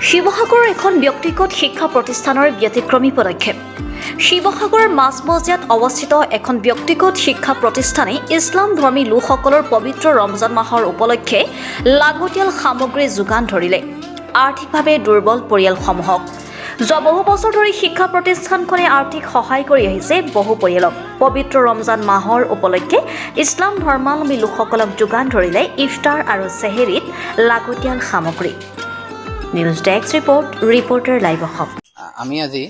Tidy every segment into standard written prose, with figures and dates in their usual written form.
শিৱসাগৰৰ এখন ব্যক্তিগত শিক্ষা প্ৰতিষ্ঠানৰ ব্যতিক্ৰমী পদক্ষেপ। শিৱসাগৰৰ মাজমজিয়াত অৱস্থিত এখন ব্যক্তিগত শিক্ষা প্ৰতিষ্ঠানে ইছলাম ধৰ্মী লোকসকলৰ পবিত্ৰ ৰমজান মাহৰ উপলক্ষে লাগতিয়াল সামগ্ৰী যোগান ধৰিলে আৰ্থিকভাৱে দুৰ্বল পৰিয়ালসমূহক। যোৱা বহু বছৰ ধৰি শিক্ষা প্ৰতিষ্ঠানখনে আৰ্থিক সহায় কৰি আহিছে বহু পৰিয়ালক। পবিত্ৰ ৰমজান মাহৰ উপলক্ষে ইছলাম ধৰ্মাৱলম্বী লোকসকলক যোগান ধৰিলে ইফতাৰ আৰু চেহেৰীত লাগতিয়াল সামগ্ৰী। News desk report, reporter live Assam. আমি আজি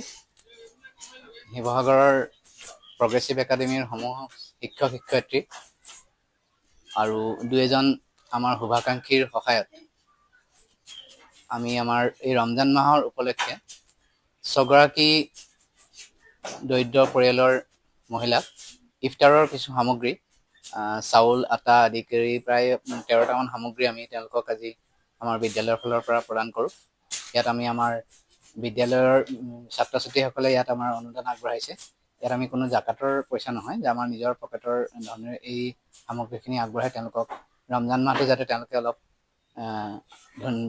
শিৱসাগৰৰ প্ৰগ্ৰেছিভ একাডেমীৰ সমূহ শিক্ষক শিক্ষয়িত্ৰী আৰু দুই এজন আমাৰ শুভাকাংক্ষীৰ সহায়ত আমি আমাৰ এই ৰমজান মাহৰ উপলক্ষে 6গৰাকী দৰিদ্ৰ পৰিয়ালৰ মহিলাক ইফতাৰৰ কিছু সামগ্ৰী, চাউল, আটা আদি কৰি প্ৰায় 13টামান সামগ্ৰী আমি তেওঁলোকক আজি আমাৰ বিদ্যালয়ৰ ফালৰ পৰা প্ৰদান কৰোঁ। ইয়াত আমি আমাৰ বিদ্যালয়ৰ ছাত্ৰ ছাত্ৰীসকলে ইয়াত আমাৰ অনুদান আগবঢ়াইছে। ইয়াত আমি কোনো জাকাতৰ পইচা নহয়, যে আমাৰ নিজৰ পকেটৰ ধৰণে এই সামগ্ৰীখিনি আগবঢ়াই তেওঁলোকক ৰমজান মাহটো যাতে তেওঁলোকে অলপ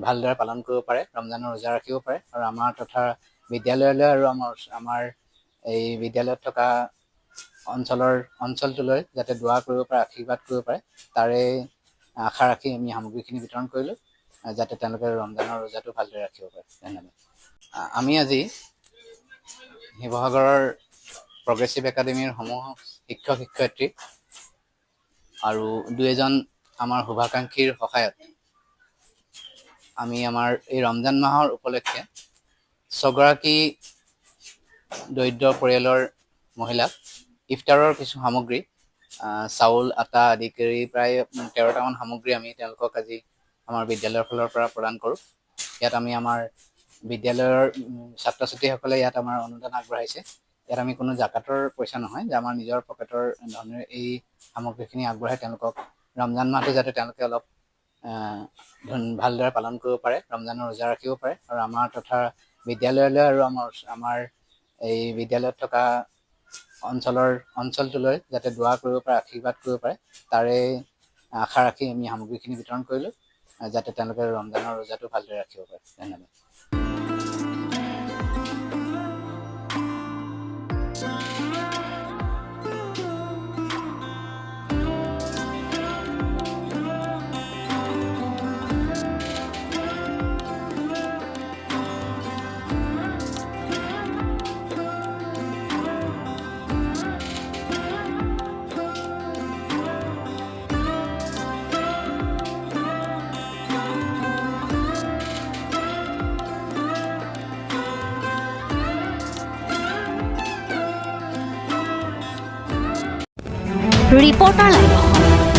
ভালদৰে পালন কৰিব পাৰে, ৰমজানৰ ৰোজা ৰাখিব পাৰে আৰু আমাৰ তথা বিদ্যালয়লৈ আৰু আমাৰ এই বিদ্যালয়ত থকা অঞ্চলটোলৈ যাতে দোৱা কৰিব পাৰে, আশীৰ্বাদ কৰিব পাৰে, তাৰে আশা ৰাখি আমি সামগ্ৰীখিনি বিতৰণ কৰিলোঁ, যাতে তেওঁলোকে ৰমজানৰ ৰোজাটো ভালদৰে ৰাখিব পাৰে। ধন্যবাদ। আমি আজি শিৱসাগৰৰ প্ৰগ্ৰেছিভ একাডেমীৰ সমূহ শিক্ষক শিক্ষয়িত্ৰী আৰু দুই এজন আমাৰ শুভাকাংক্ষীৰ সহায়ত আমি আমাৰ এই ৰমজান মাহৰ উপলক্ষে 6গৰাকী দৰিদ্ৰ পৰিয়ালৰ মহিলাক ইফতাৰৰ কিছু সামগ্ৰী, চাউল, আটা আদি কৰি প্ৰায় 13টামান সামগ্ৰী আমি তেওঁলোকক আজি আমাৰ বিদ্যালয়ৰ ফালৰ পৰা প্ৰদান কৰোঁ। ইয়াত আমি আমাৰ বিদ্যালয়ৰ ছাত্ৰ ছাত্ৰীসকলে ইয়াত আমাৰ অনুদান আগবঢ়াইছে। ইয়াত আমি কোনো জাকাতৰ পইচা নহয়, যে আমাৰ নিজৰ পকেটৰ ধৰণে এই সামগ্ৰীখিনি আগবঢ়াই তেওঁলোকক ৰমজান মাহটো যাতে তেওঁলোকে অলপ ভালদৰে পালন কৰিব পাৰে, ৰমজানৰ ৰোজা ৰাখিব পাৰে আৰু আমাৰ তথা বিদ্যালয়লৈ আৰু আমাৰ এই বিদ্যালয়ত থকা অঞ্চলটোলৈ যাতে দোৱা কৰিব পাৰে, আশীৰ্বাদ কৰিব পাৰে, তাৰে আশা ৰাখি আমি সামগ্ৰীখিনি বিতৰণ কৰিলোঁ, যাতে তেওঁলোকে ৰমজানৰ ৰোজাটো ভালদৰে ৰাখিব পাৰে। ধন্যবাদ। Reporter live Assam.